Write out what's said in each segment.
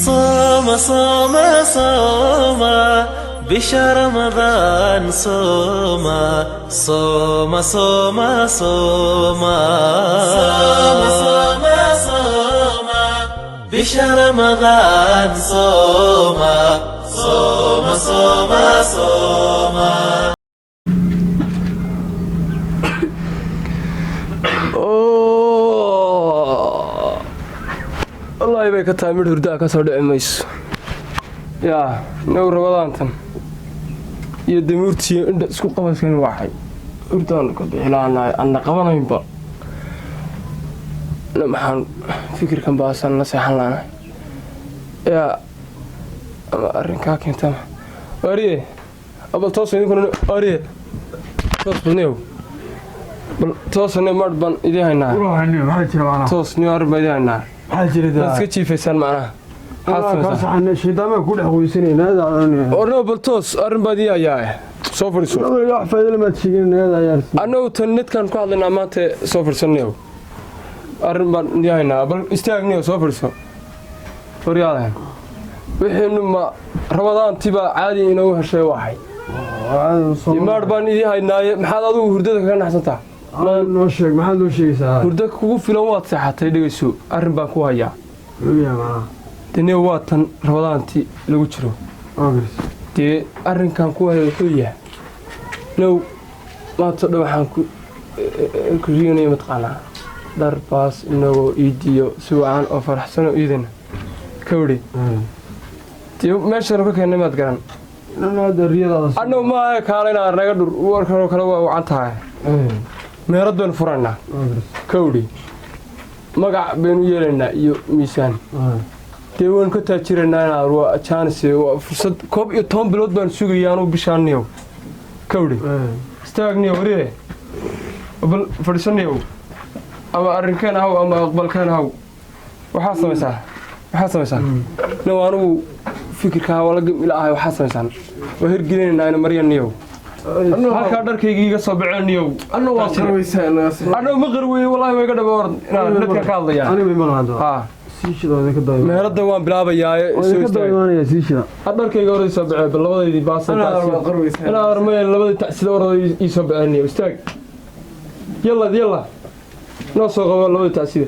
صوم صوم صوم بشهر رمضان صوم صوم صوم صوم صوم صوم صوم بشهر رمضان صوم صوم صوم صوم والله bay ka tahay mid hurdaa ka soo dhici mayso yaa now rabadaantan iyo damuurtii indha isku qabaskan waxay hurdaan ka bixilaanay anna qabanaynba maxaan fikirkan baasan la seexan laanahay yaa ama arrinkaa keentama wariye abal toos idinkuna wariye toos badneew bal toosne mar ban idin haynaa toos ni arrin baa idin haynaa iska jiifaysaan macnaha shaydaama ku dhex qoysanayna baltoos arrin baad ii ayaa soo fadhiiso annagu tan nedkaan ku hadlaynaa maanta soo fadhiisanayo arrin baan ii haynaa bal istaagniyo soo fadhiiso waryaadahan wixiinu ma rabadaantibaa caadi inoogu heshay waxay imaadh baan idii haynaaye maxaad adigu hurdada kaga naxsantaa noo sheeg maxaad noo sheegaysaa hurdo kugu filan waad seexatay dhegayso arrin baan ku hayaa dee waa tan rabadaantii lagu jiro dee arrinkan ku haya wuxuu yahay now maanta dhan waxaan ku riganaya mataqaanaa dhar baas inagoo iidiyo si wacan oo faraxsano iidana ka wari dee meeshanu ka keennay maad garan annagu maaha kaalayna naga dhur warkanoo kale waa wacan tahay meerad baynu furaynaa kawdhi magac baynu yeelaynaa iyo miisaan dee waynu ka taajiraynaa inaad waa jaanis waa fursad 11 bilood baan sugayaanuu bishaaniyow kawdhi istaagniyo wariye bal fadhiisaniyow ama arrinkeen haw ama aqbalkeen haw waxaa samaysaa now anugu fikirkaa wala ilaahay waxaa samaysaan waa hirgelinaynaa ina maryaniyow halkaa dharkaygii iga soo baceniyow annagu ma qarweeye wallahi way ga dhaba or inaan dadka ka hadlayaan meeradda waan bilaabayaaye dharkayga hore soo bacee bal labadaydii baasantaa armay labadii tacsida orada ii soo baceniyo istaag yalla noo soo qabo labadii tacsida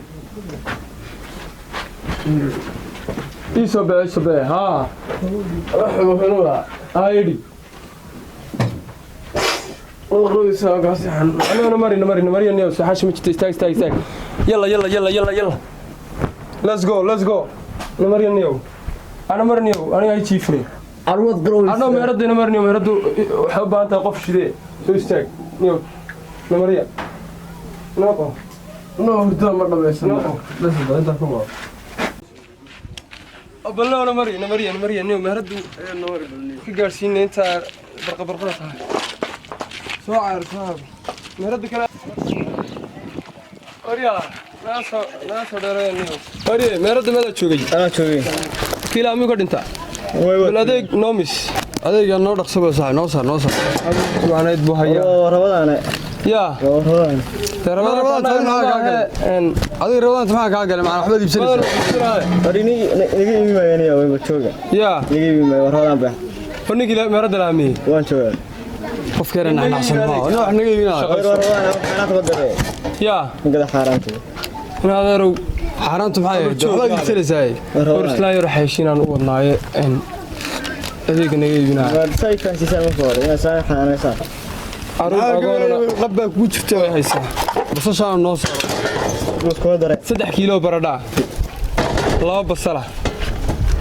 ii soo bacee haa ayidhi أنا مري نيوس حاش مجت استاك يلا let's go نمري نيو أنا هاي تشيفني أنا مرد حب أنت قف شدي شو استاك نيو نمري ناقو هردا مرة بس ناقو أنت كم بالله نمري نيو مرد في جالسين أنت برقة سو عارف مرد كلام أريا ناس دريني أريا مرد ماذا تشوفي أنا تشوفي كلا أمي قد أنت بلادك نومس هذا ينور رخصة صح نوصل أنا يدبوها يا رمضان يا رمضان هذا رمضان تمام كاجل مع أحمد بسلسة أريني نجيب ما يعني وين بتشوفه يا نجيب ما رمضان به فني كلا مرد الأمي وين شو qofkeena naxsan ma oo wax naga yimina ya ngada xaaraantu inaadaro xaaraantu maxay waxba igtirisay horslaayo raxayshinaan u wadnaaye adeega naga yimina say kan si sama foor ina saa xanaanaysa qabba ku jirto way haysaa basashaan noo soo dare 3 kiilo baradha 2 basala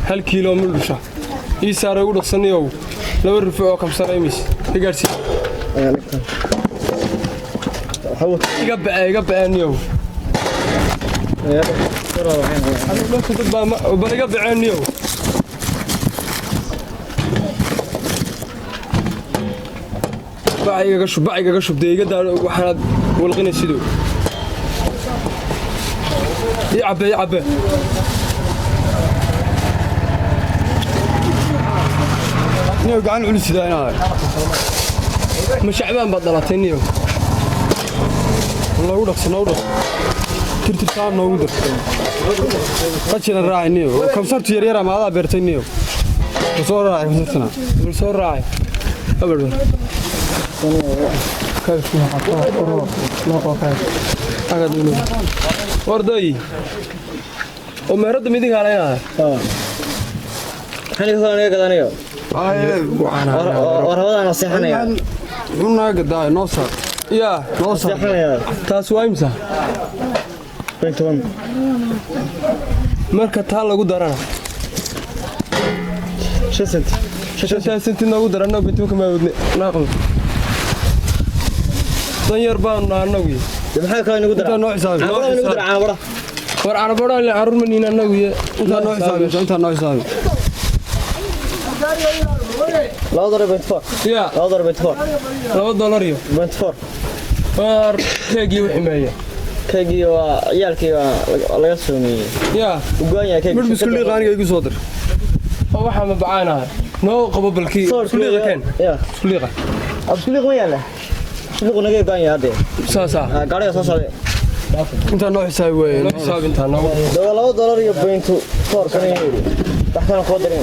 1 kiilo muldusha ii saaray u dhaqsanayo 2 rufo oo kamsanay mis gaarsi iga baceniyow bal iga baceniyow bacigaga shubdee iga daa waxaanaad walqinaysido ii cabbe نيو قاعد نقول سيدنا مش عبان بطلتني والله ودك سنودك ترتان نودك قشنا راعينيو كم صرت يريرا ما هذا بيرتينيو وصور راعي مسكنا وصور راعي أبدا كيف فيها حطها لا قاعد أقعد منه وردي ومهرد ميدك علينا حني ثانية كذانية ورهودا نصيحني قلنا قداي نوصل يا نصيحني تاسو أمسا بنتون marka taa lagu darana shantii nagu darana bintuka ma wadne naaqo dan yar baan naanagu maxay ka inagu daraa noo xisaabi inagu daraa caanabara war caanabara la arur manina nagu inta noo xisaabi laba dolar bentfor ya laba dolar bentfor $2 iyo bentfor war keegi wixii meeya keegi waa ciyaalkii waa laga soomeeyay ya ugaan yahay keegi mid biskuuli qaaniga igu soo dir waxa ma bacaanahay noo qabo balkii suuliga keen ya suuliga absuliq ma yaala suuliq naga ugaan yahay hadee saasa gaariga soo socday inta noo xisaabi weeye noo xisaab inta nagu $2 iyo bentfor kanay waxaan ku darin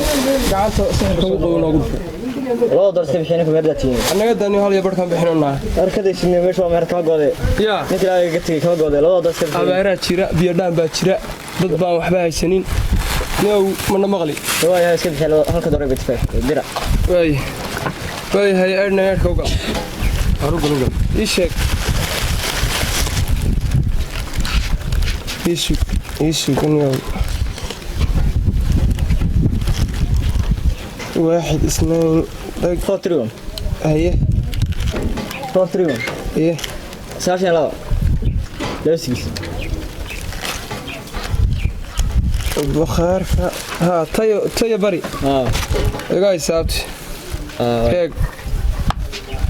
gacanta saxirka ugu qow nagu $2 sabixina ku meerdatiin anaga dani hal iyo barkan bixinanaa arkadaysiin meesha waa meerka go'day ya ninka ay gatay ka go'day $2 sabixina abaara jira biyo dhaan baa jira dad baan waxba haysanin نو من مغلي هواي اسكت حلو هلك دوري بتفاح درع واي هاي ارنا يركو قال اروق ايشك كان واحد اثنين فوتريون هي فوتريون ايه ساشا لا لوسيس البخار ها تيو بري ايغاي سابت هيك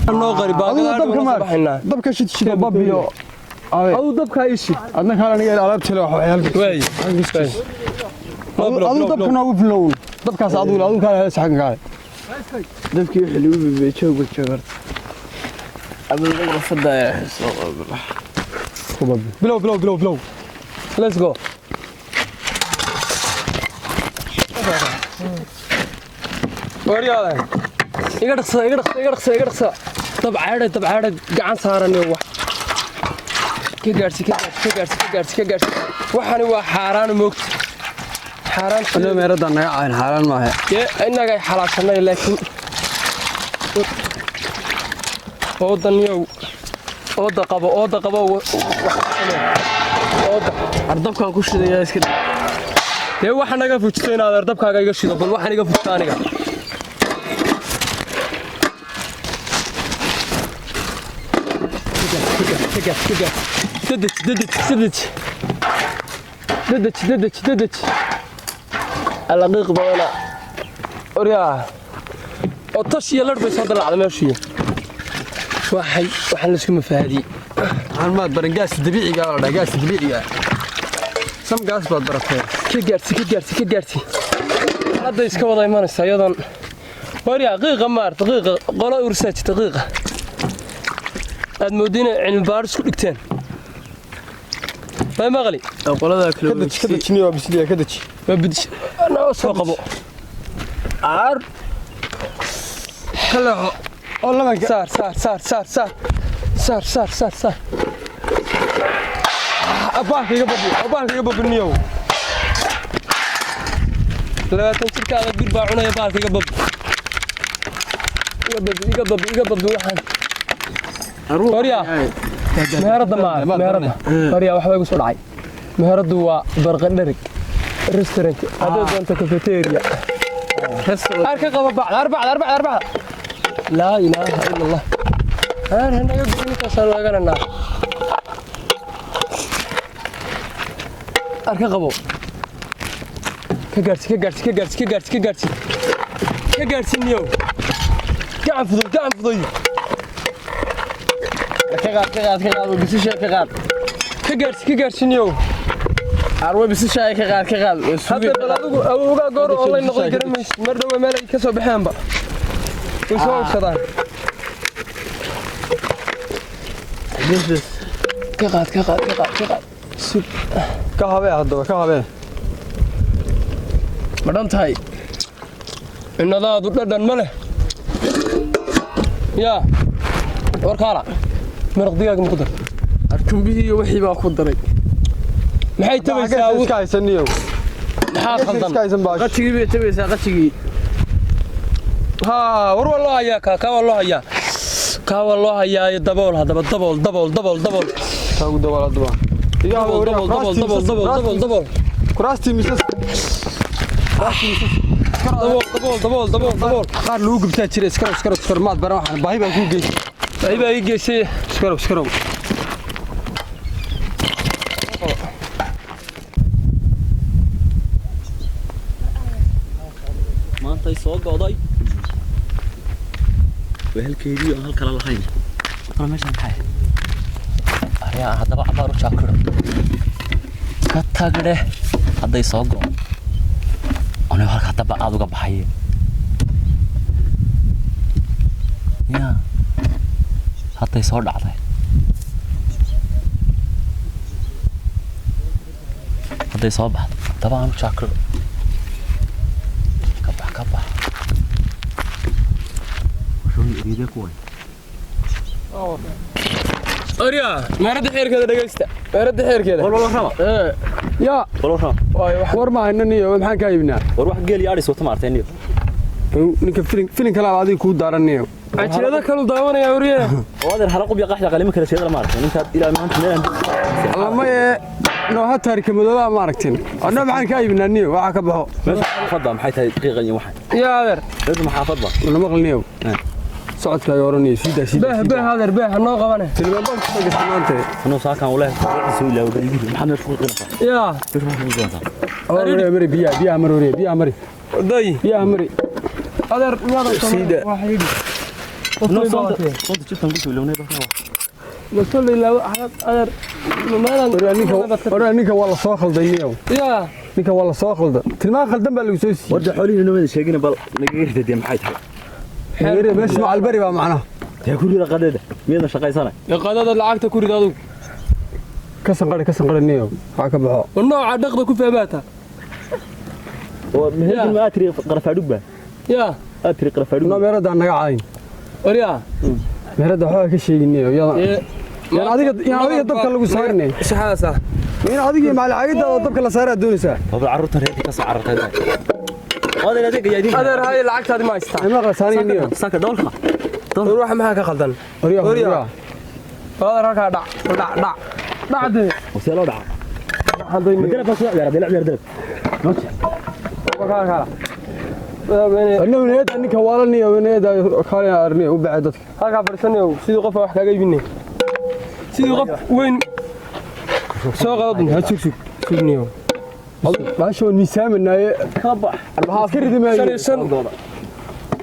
نو قريب باقي دبك شد بابيو او دبك ايشي adna kala aniga alaabtii la waxay halka way adu dabka noogu filown dabkaas adu kala saxan gaay dabkii xiluu joog joog abuu la fadaa بلو let's go ورياله iga dhaqso dab caadad gacan saaran iyo wax ka gaarsi waxani waa xaaraan moogta xaaraan ana meerada naga caan xaaraan ma aha inaga xalaashanay laakiin ooda qabo ardabkan ku shidaya iska dee waxa naga fujisay inaad ardabkaaga iga shido bal waxaan iga fujta aniga ددج الدقيق بدنا وريا وطش يلر بيصدر على ماشي waxaan la isku mafaadi aan ma baran gaas dabiiciga ah gaas dabiiciga sam gaas baad baratay ka gaarsi hadda iska wada imanaysa iyadan وريا دقيقة مار دقيقة قلا ورسات دقيقة هاد مودينا علم بارس كل كتان ما مغلي قلا ذاك كذا تشني وبسليه كذا ما بدش أنا أسوق أبو عار هلا والله ما صار أباك يقبض النيو لا تنسيك على قرب عنا يباك يقبض وحن وريا مهرد وريا واحد يقول سرعي مهرد هو برغ درك ريستورانت هذا أنت كافيتيريا أركب بعض أربعة لا إله إلا الله هنا يقول لك صار وقالنا أركب كجارسي نيو قاعد فضي كغاد بس شيء كغاد كجارسي نيو عروي بس شيء كغاد هذا بلادو أوجا جور الله ينقل كرمش مرة ومالك كسب بحنبا وشو شطان ka habee haddaba ka habee ma dhan tahay innadaadu dhadhan ma leh yaa warkaala maraq digaaga ma ku dar arkumbihii iyo wixii baa ku daray maxay tabaysaa iska haysaniyo maxaa khaldan iska haysan baa qajigii bay tabaysaa qajigii war waa loo hayaa kaa waa loo hayaa dabool haddaba dabool taagu dabool haddaba dabool kuraastii misas dabool qaar lagu gubtaa jira iskaro maad baran waxaan baahi baa kuu geysay baahi baa ii geysay iskaro maantay soo go'day wehelkeedii aan halkala lahayn kala meeshaan maxay ariyaa haddaba abaar u jaakiro ka tagdhe hadday soo go'o anuu halka haddaba aad uga baxaye yaa hadday soo dhacday hadday soo baxdo haddaba aanu jaakiro ka bax uriide kuwan ariyaa meeradda xeerkeeda dhagaysta meeradda xeerkeeda wal raba yaa war ma haynaniyo maxaan ka iibnaa war wax geel iyo adhi soo tamaartayniyo ninka filin kale adiga kuu daaraniyo ajirada kalu daawanaya uriye wadan hala qubya qaxda qalimo kala sheedada maartay ninka ilaa maanta meelan lama noo taarika madooba ma aragtin anna maxaan ka iibnaa niyo waxa ka baxo fadda maxay tahay daqiiqan iyo waxan yaa adeer dadku maxaa fadda lama qalniyo socodka ay oranayay sida beh adeer beh hanoo qabane tilmaan baa ku tagastamaante anuu saakan walaah soo ilaaw galigi maxaad meesha ku qirnaa yaa mari biya mari day biya mari adeer miyaada sida anuu soo jiftan ku soo ilaawnay baa nasoo ilaaw adeer ninka waa la soo khalday niyo yaa ninka waa la soo khalday tilmaan khaldan baa lagu soo siiyay warda xoolihiina nabada sheegina bal naga hirtay maxay tahay heere meesha macal bari baa macna yaa ku rida qadeeda miyada shaqaysana qadada lacagta ku rid adigu ka sanqare niyo waxa ka baxo nooca dhaqda ku fahmaata oo meherkin ma atri qarfaadug ba yaa atri qarfaadug no meerada naga cayn ariyaa meerada waxa ka sheeginayo yaan adiga dabka lagu saarnay saxaasa in adiga macal caagida dabka la saaraa doonaysaa baba carruurta reerka ka soo carartay هذا الذي قاعد يدين adeer hay lacagtaadi ma haystaa ما قصاني ساكا دولك ruuxa maxaa ka khaldan وريا adeer halkaa dhac dhacde وسيلو دعا haday مدرب بس يا رب يلعب درب ماشي kala انه نيد انك والني ونيد خالي ارني وبعد dadka halkaa fadhiisanayo sidii qof wax kaaga iibinay sidii qof weyn soo qaadin ha sugniyo baasho niisaamanaaye كبح waxa ka ridimay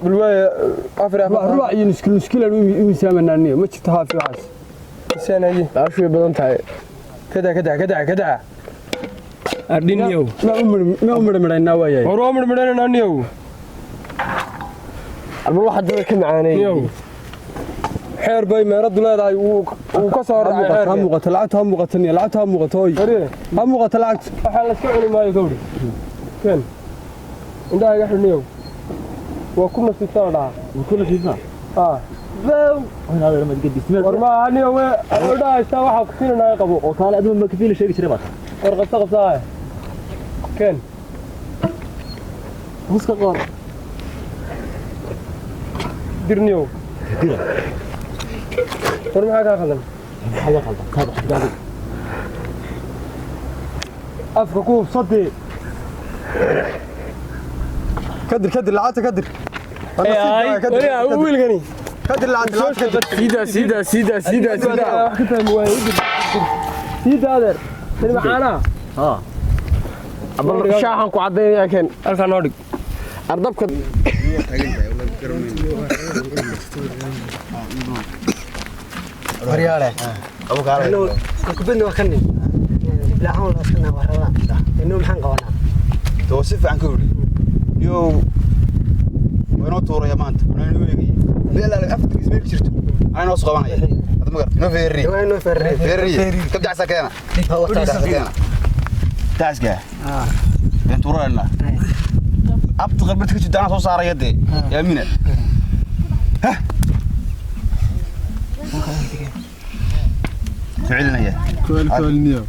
بالوايه افرح روح ينسكل niisaamanaaye ma jirto haafi waxaas sanayi baasho badan tahay kada ardiniyo ma umrmadayna waayay war waa mudmudana aniyo alba waxa dad ka macaanay xeer bay meeradu leedahay uu ka soo raacay ha muuqato lacagta ha muuqato ha muuqato lacagta waxa la iska cuni maayo gowri kan indaa iga xidhniyo waa ku nasiibsan dhaha وكل شيء صح هنا هذا لما تقدس war ma aniyo we odhaa istaa waxa ku siinaa qabo وقال ادم ما كفيل شيء شري بس war qabtaa kan نص قار dirniyo ديره war maxaa ka khaldan هذا غلط هذا afka ku sadii كدر لعبته كدر wiilkani كدر لعبته سيدا سيدا adeer tani maxaana ها shaaxan ku cadeynaya kan halka noo dhig ardabka waryaale abu kaale kubadna waa kan la aan la sanaa waxaa inuu maxaan qabanaa to si fiican ka hori yo wayno tuuraya maanta wayno weegay meel la afkiis meel jirto ayna soo qabanaya مقر نو فيري وين فري فيري كم دعسة كينا دعسة كينا انت ورانا أبتغل بنتك جدا صو صار يدي يا مين ها فعلنا يا كل نيو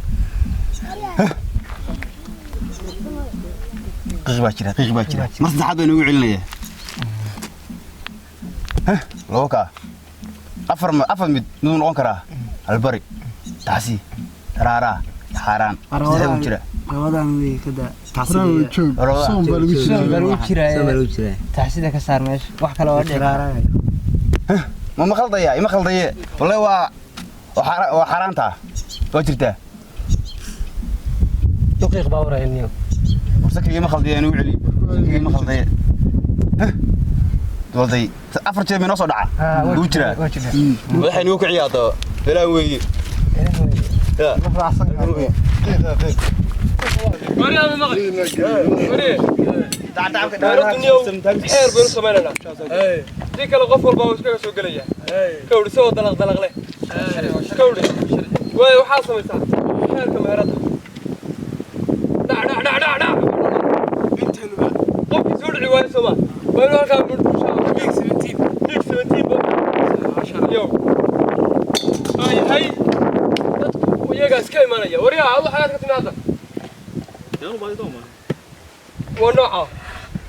قيغ باكرة مرت حد إنه يعلنا يا ها لوكا أفر مد نون أنكره البري تعسي رارا حرام زهو كده رمضان وي كذا راوي تشوف صوم بالوجه تحسيده كسر ماشي wax kale oo dheeraanay ما خلطية ما خلطية والله وحرامتها وجرتها دقيق باور هنيو وسكري ما خلطية أنا وعلي سكري ما خلطية والله أفر شيء من وصل دعاء وجرة الحين يوقع عياطه لا وي لا مريم المغرب مريم تعال حير بين سمينا ديك الغف والبا وسكا سو غليا كودي سو دلق له كودي واي waxaa sameeytaa xeerka meerada da bintan qofki soo dhici way soo ma halka mid 17 yo hay dadku iyaga iska imanaya wariyaha waxa aad ka timaada ونوعه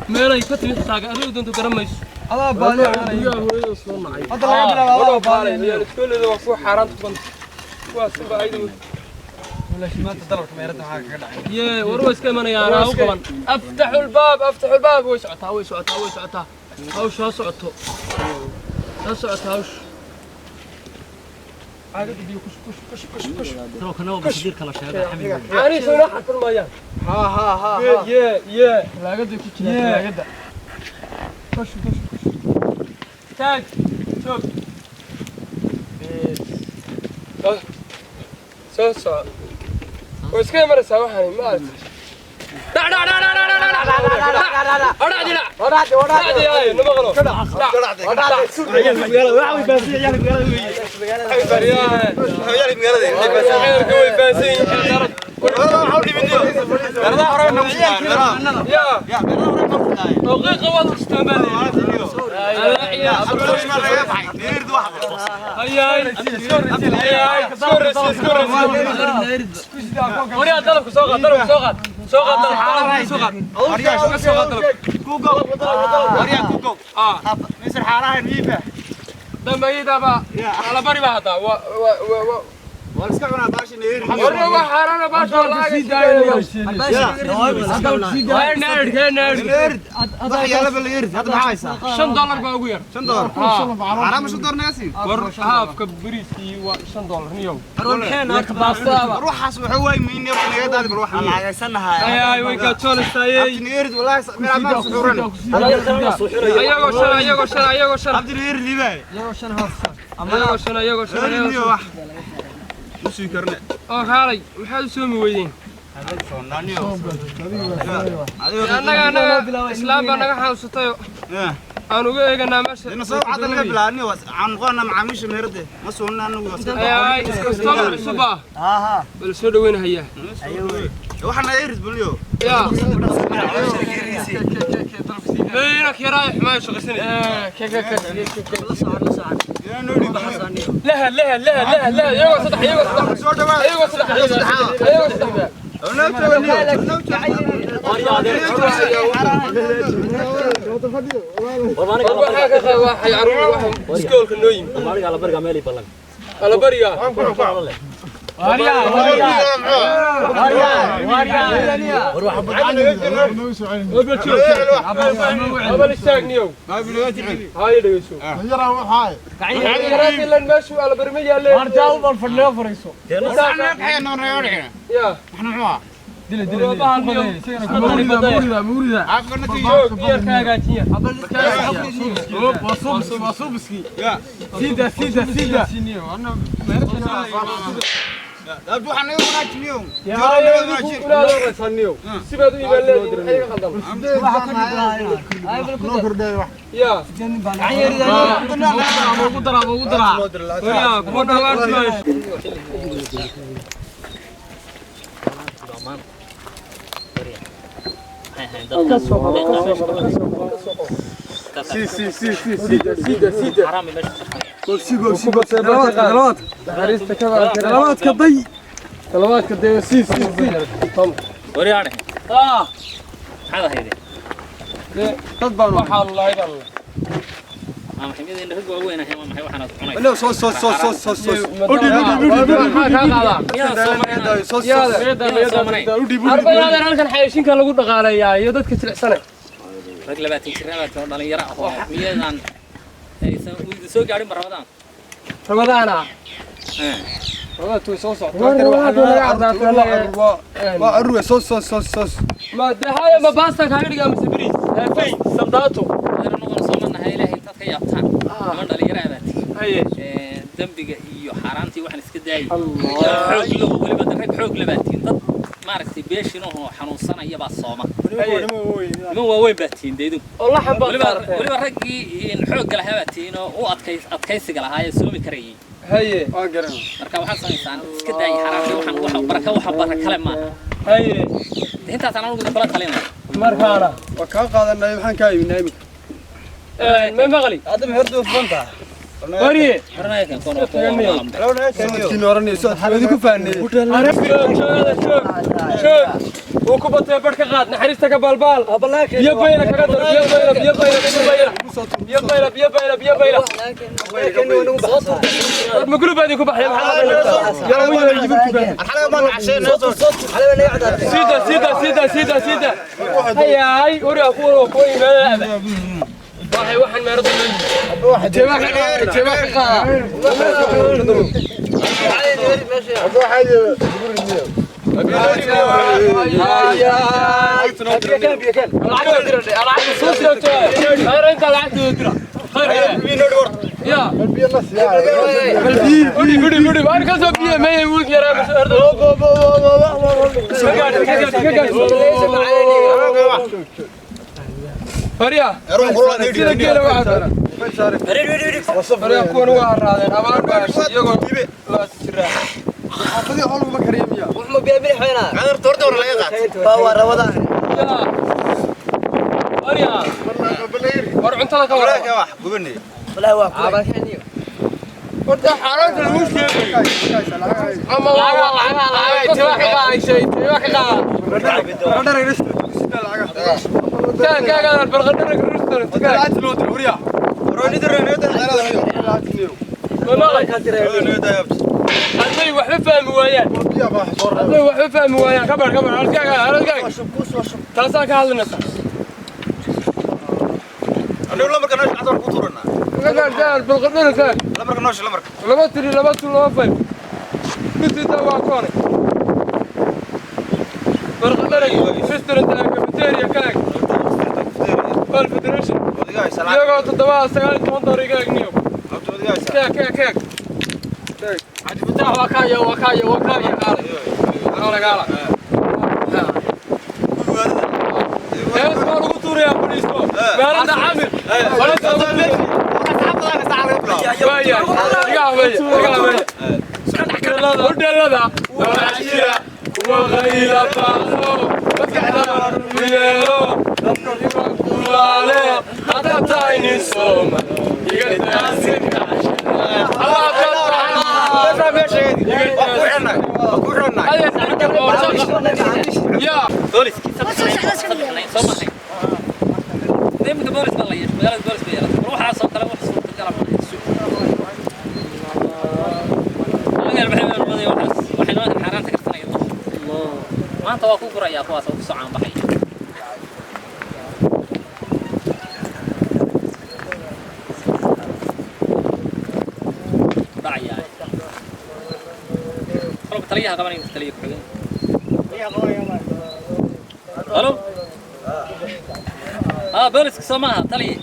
ميلي كتبت تاج أريد أن تكرمش هذا بالي يا هو يصنع هذا لا بالي كل هذا مفروض حرام تكون واسبة أيضا ولا شيء ما تضرب كاميرتها حاجة كذا يا وروس كمان يا أنا أقول أفتحوا الباب ويسعتها هوش هوش عادي بدي كش ترى كنا بصير كلا شيء حبيبي يعني سوينا حتى الماء ها يا لا قد كش لا قد كش تاج شوف سو وش كان مرة سوا حني ما أعرف مصر حارة نيفة دم يدا با على بري بهذا والسكعنا باش نير ورنا حارنا باش والله نيرد ضحية لبل يرد هذا معايسة $5 باوير $5 حرام $5 ناسي هاف كبريسي $5 نيوم روح حسوحوي مين يبغى يدا بروح الله يسنها اي وين كاتول استاي نيرد والله ما سحورنا ايغو شن عبد النيرد لي باي ايغو شن وسي كرنا هاي waxaad soo mi weydeen anaga islaam baa naga xasuustay aan uga eeganaa meesha ina soo cad laga bilaani aan qoona macaamiisha meerade ma soonna anagu ay iska suba bal soo dhaweynaya waxana yeerid buliyo ya leena kiraa xmaa shaqaysan لا ايوه صدح ايوه صدح دابا waxaan iga wanaajiniyo sibaad u iibaan leedahay qaldan noo kordhay wax ya ugu daraa ya kuma dhawaad سيدة حرام ماشي سيبو دلوات غريزة كذا دلوات كضي دلوات كضي سي وريانه هذا هيدي تطبع وحال الله يبارك محمد اللي هو وين هي ما هي وحنا عناي لا صوص arbadadan halkan xayashinka lagu dhaqaaleeyaa iyo dadka jilicsan rag labaatan jiraad oo dhalinyaro ah oo miyadan aysan u soo gaarin Ramadan rabadaana rabadtu soo socdo waa arruga صوص ma dahaaya ma baasta kaaga dhigaa mise bariis fay saldaato أنا نقول صومنا هاي له أنت كي أبطان ما دل يرابط haye دمبي iyo xaraantii waxaan iska daayay xoog loo waliba darag xoog labaatiin dad maaragtay beeshinoo xanuunsanaya baa sooma ma waaweyn baatiin deedu oo la xambaa waliba raggii in xoog la habaatiin oo adkaysiga lahaayeen soomi karayay haye waa garan marka waxaan sameeyaan iska daayay xaraantii waxaan waxa baraka kale ma haye intaas aan ugu kala talinay markaana waa ka qaadanay waxaan ka iibinay ma maqli هذا مهردو فنتا wariye harnaa kan kono sanadkiina oranayso aad ku faanay شوف وكبت بركة قاد نحرست كبالبال يبينا كقدر يبينا مقلوب هذه كبح يا سيدة هيا هاي وري أقول كوي واحد ما يرضى تباك فريا سيدا كيلا واحد فريا كون واحد رادين أبار باش يقول لا تسرع xaafadii hol ma kariyamiya وحمو بيبري حينا عذر تردور لا يقع باوا رمضان فريا ورع انت لك وراك يا واحد قبلني والله هو عبال كانيو قلت حرام المشكلة أما والله تواحد قاعد شيء تواحد قاعد radar ay rista كان البرغدر الرستورانت كان laad loo dir wariya روني درني والله هذي وحده فهم وياه هذي وحده فهم وياه كبر هلقاك تلاسا كهلنا أنا ولا مركناش عذر كوتورنا قال بالغدر كان لا مركناش لما تري لما فهم كنت توا كوني بالغدر رستورانت كافيتيريا كاك بالفدريشن يقعد تدوا سجال 8 دقيقة نيو كاك عاد فتح وكايا قال يا اسمع لو قلت يا بوليسكو ما انا عامل ولا تعمل يا بوليس دايما بوليس بالله مجال بوليس بيلا روح على صوت كلام وحصل كلام انا بحب الماضي وحنا حرام تكرتنا يضل ما انت واكو قرا يا اخوات وكسو عام بحي داعي خلوا بطريقه كمان مختلفه الو بوليس سماها تلي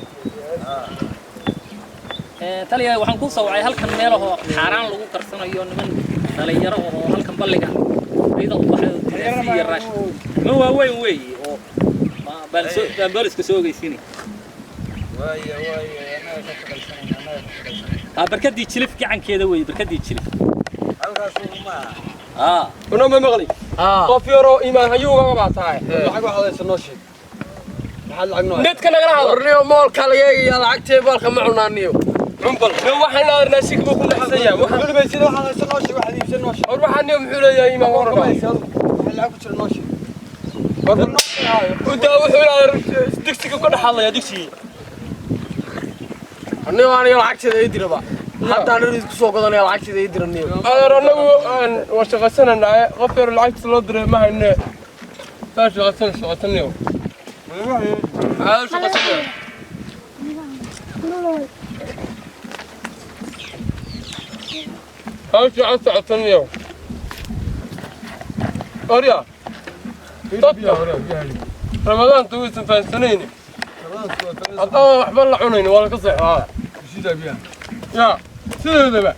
تلي waxaan ku soo wacay halkan meelaha xaraan lagu karsanayo niman dhalinyaro oo halkan balliga ciida u baxay raash ma waa weyn weey oo baaliska soo geysinay barkadii jilif gacankeeda weey barkadii jilif halkaas una ma maqli qof yaro iimaan hayuuga baataay lacag waxa la soo sheeg maxaa lacag noo dadka naga hadlo moolka laga yeeyo lacagtee balka ma cunaaniyo cumbal waxaan arnaa si ku naxsaya waxa gulbaysid waxa la soo sheeg waxa diibsan noo sheeg waxaan muxuu leeyahay iimaan warba lacag ku jira noo sheeg warba noo sheeg udaa wuxuu leeyahay digsiga ka dhaxalaya digsiga anniga aan lacagteeda ay diraba حتى أنا أريد كسوق هذا أنا العكس ذي يدرني. أنا وشغلنا أنا غفر العكس لودر ما هن تاج شغلنا يوم. هذا شغلنا. هذا شغلنا يوم. أريا. رمضان توي سنين. الله أحبال عونين ولا قصة. يا سيدي بقى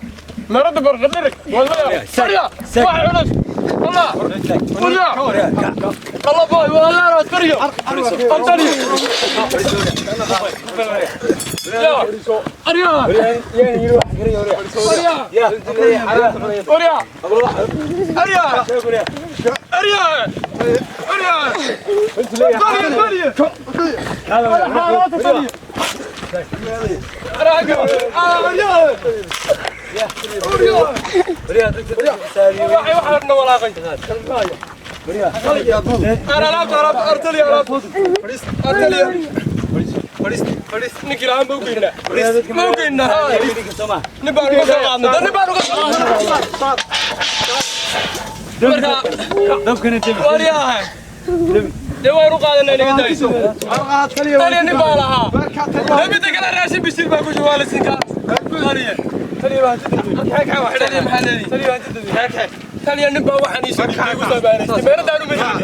مرد برغدرك والله سريع واحد عنص والله والله الله باي والله انا سريع انطري يا اريا يعني يروح اريا يا اريا اريا اريا اريا هذا دواء رقادنا اللي قدامي تاني نبالها نبي تقول راشد بيصير باكو جوال السكان تاني واحد تاني محللي تاني نبا واحد يسوي تبين دارو من أحل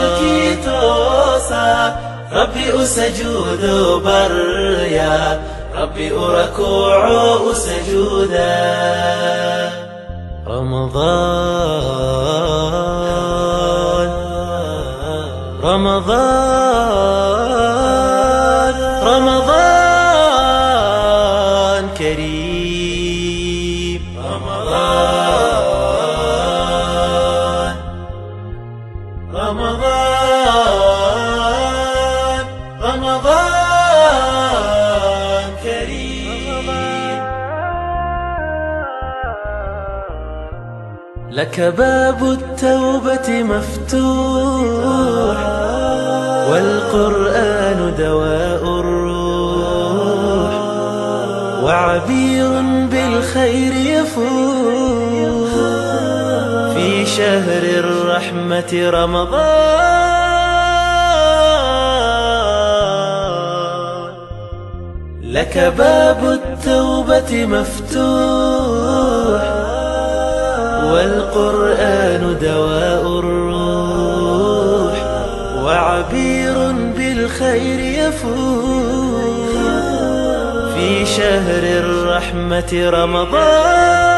الكيتوسا ربي أسجود بريا ربي أركوع أسجودا رمضان كريم رمضان كريم لك باب التوبة مفتوح والقرآن دواء الروح وعبير بالخير يفوح في شهر الرحمة رمضان لك باب التوبة مفتوح والقرآن دواء الروح وعبير بالخير يفوح في شهر الرحمة رمضان